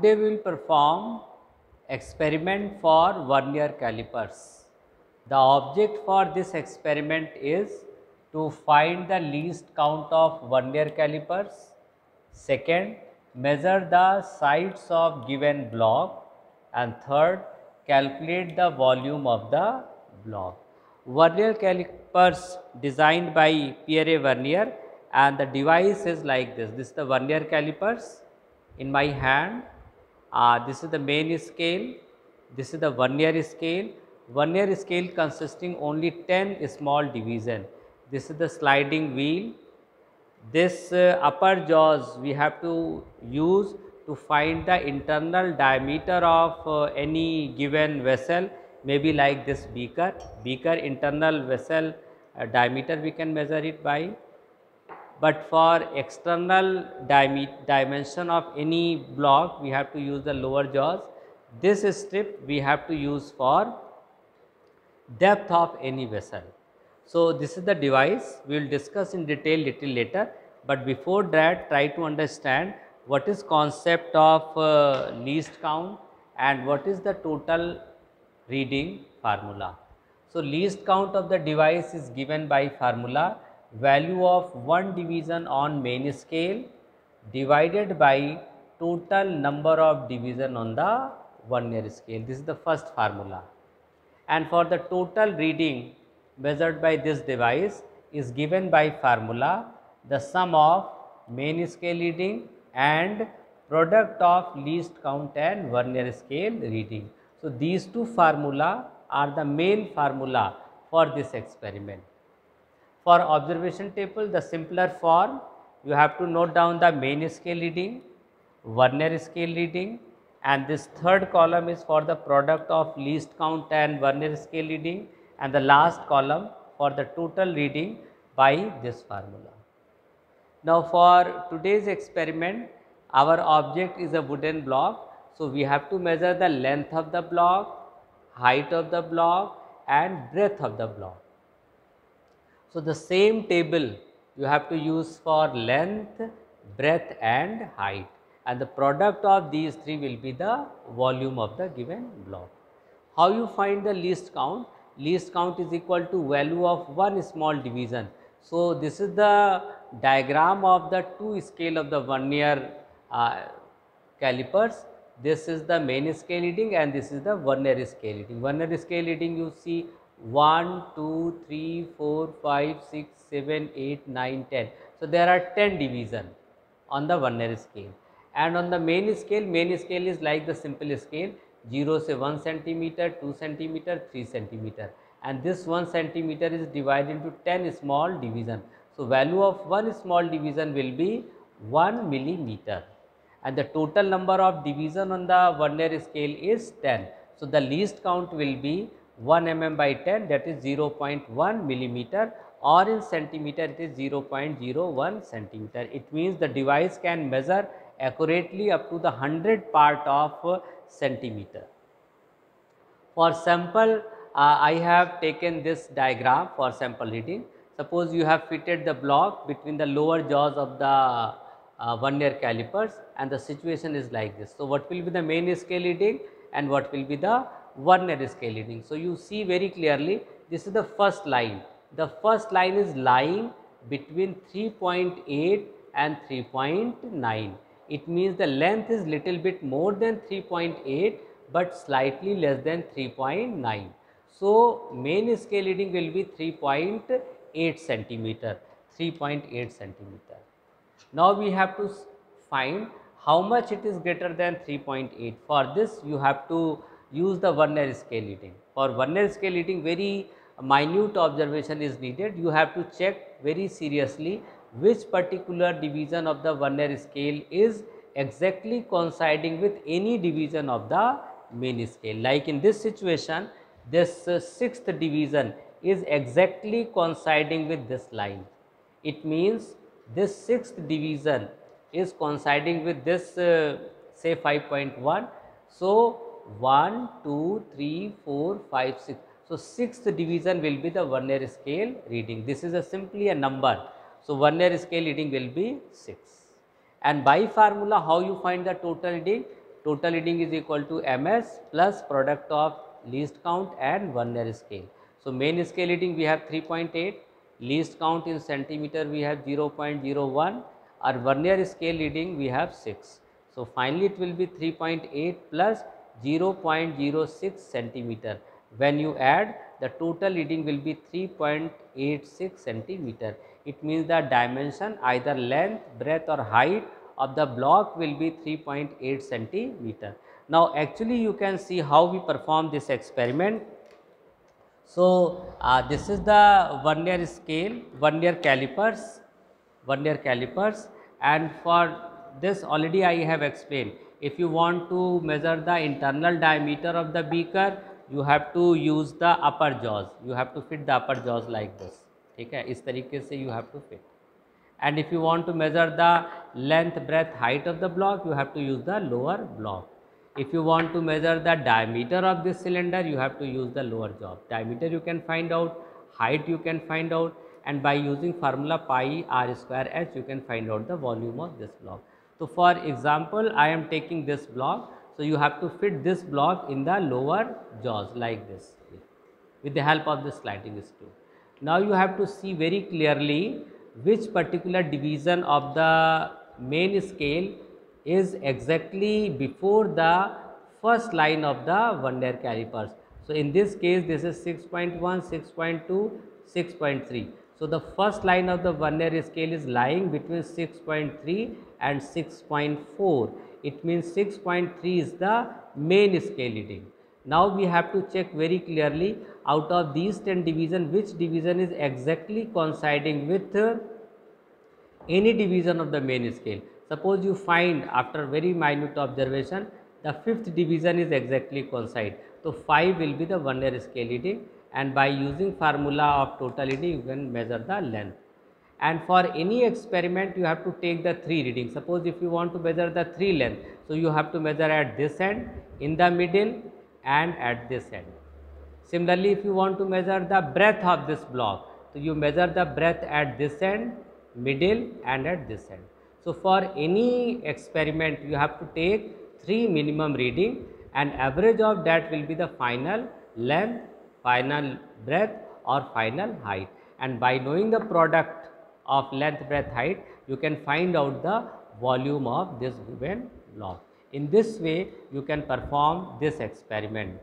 today we will perform experiment for vernier calipers. The object for this experiment is to find the least count of vernier calipers. Second, measure the sides of given block, and third, calculate the volume of the block. Vernier calipers designed by Pierre Vernier, and the device is like this. This is the vernier calipers in my hand. This is the main scale, this is the vernier scale. Vernier scale consisting only 10 small division. This is the sliding wheel. This upper jaws we have to use to find the internal diameter of any given vessel, maybe like this beaker internal vessel diameter we can measure it by. But for external dimension of any block we have to use the lower jaws. This strip we have to use for depth of any vessel. So, this is the device we will discuss in detail little later, but before that try to understand what is concept of least count and what is the total reading formula. So, least count of the device is given by formula value of one division on main scale divided by total number of division on the vernier scale. This is the first formula. And for the total reading measured by this device is given by formula the sum of main scale reading and product of least count and vernier scale reading. So, these two formula are the main formula for this experiment. For observation table, the simpler form, you have to note down the main scale reading, vernier scale reading, and this third column is for the product of least count and vernier scale reading, and the last column for the total reading by this formula. Now, for today's experiment, our object is a wooden block. So, we have to measure the length of the block, height of the block and breadth of the block. So, the same table you have to use for length, breadth and height, and the product of these three will be the volume of the given block. How you find the least count? Least count is equal to value of one small division. So, this is the diagram of the two scale of the vernier calipers. This is the main scale reading and this is the vernier scale reading. Vernier scale reading you see 1, 2, 3, 4, 5, 6, 7, 8, 9, 10. So, there are 10 division on the vernier scale, and on the main scale is like the simple scale 0 say 1 centimeter, 2 centimeter, 3 centimeter, and this 1 centimeter is divided into 10 small division. So, value of one small division will be 1 millimeter, and the total number of division on the vernier scale is 10. So, the least count will be 1 mm by 10, that is 0.1 millimeter, or in centimeter it is 0.01 centimeter. It means the device can measure accurately up to the 100 part of centimeter. For sample, I have taken this diagram for sample reading. Suppose you have fitted the block between the lower jaws of the vernier calipers, and the situation is like this. So, what will be the main scale reading and what will be the vernier scale reading? So, you see very clearly this is the first line. The first line is lying between 3.8 and 3.9. It means the length is little bit more than 3.8 but slightly less than 3.9. So, main scale reading will be 3.8 centimeter, 3.8 centimeter. Now, we have to find how much it is greater than 3.8. For this, you have to use the vernier scale reading. For vernier scale reading, very minute observation is needed. You have to check very seriously which particular division of the vernier scale is exactly coinciding with any division of the main scale. Like in this situation, this sixth division is exactly coinciding with this line. It means this sixth division is coinciding with this say 5.1. So, 1, 2, 3, 4, 5, 6. So, sixth division will be the vernier scale reading. This is simply a number. So, vernier scale reading will be 6. And by formula, how you find the total reading? total reading is equal to ms plus product of least count and vernier scale. So, main scale reading we have 3.8, least count in centimeter we have 0.01, our vernier scale reading we have 6. So, finally, it will be 3.8 plus 0.06 centimeter. When you add, the total reading will be 3.86 centimeter. It means the dimension either length, breadth or height of the block will be 3.8 centimeter. Now, actually you can see how we perform this experiment. So, this is the vernier scale, vernier calipers, and for this already I have explained. If you want to measure the internal diameter of the beaker, you have to use the upper jaws, you have to fit the upper jaws like this, ठीक है, इस तरीके से you have to fit. And if you want to measure the length, breadth, height of the block, you have to use the lower block. If you want to measure the diameter of this cylinder, you have to use the lower jaw. Diameter you can find out, height you can find out, and by using formula pi r square h you can find out the volume of this block. So, for example, I am taking this block. So, you have to fit this block in the lower jaws like this with the help of the sliding screw. Now, you have to see very clearly which particular division of the main scale is exactly before the first line of the vernier calipers. So, in this case this is 6.1, 6.2, 6.3. So, the first line of the vernier scale is lying between 6.3 and 6.4. It means 6.3 is the main scale reading. Now, we have to check very clearly out of these 10 division which division is exactly coinciding with any division of the main scale. Suppose you find after very minute observation the 5th division is exactly coincide. So, 5 will be the vernier scale reading, and by using formula of total reading you can measure the length. And for any experiment you have to take the 3 readings. Suppose if you want to measure the 3 length, so you have to measure at this end, in the middle and at this end. Similarly, if you want to measure the breadth of this block, so you measure the breadth at this end, middle and at this end. So, for any experiment you have to take 3 minimum reading, and average of that will be the final length, final breadth or final height. And by knowing the product of length, breadth, height, you can find out the volume of this given block. In this way you can perform this experiment.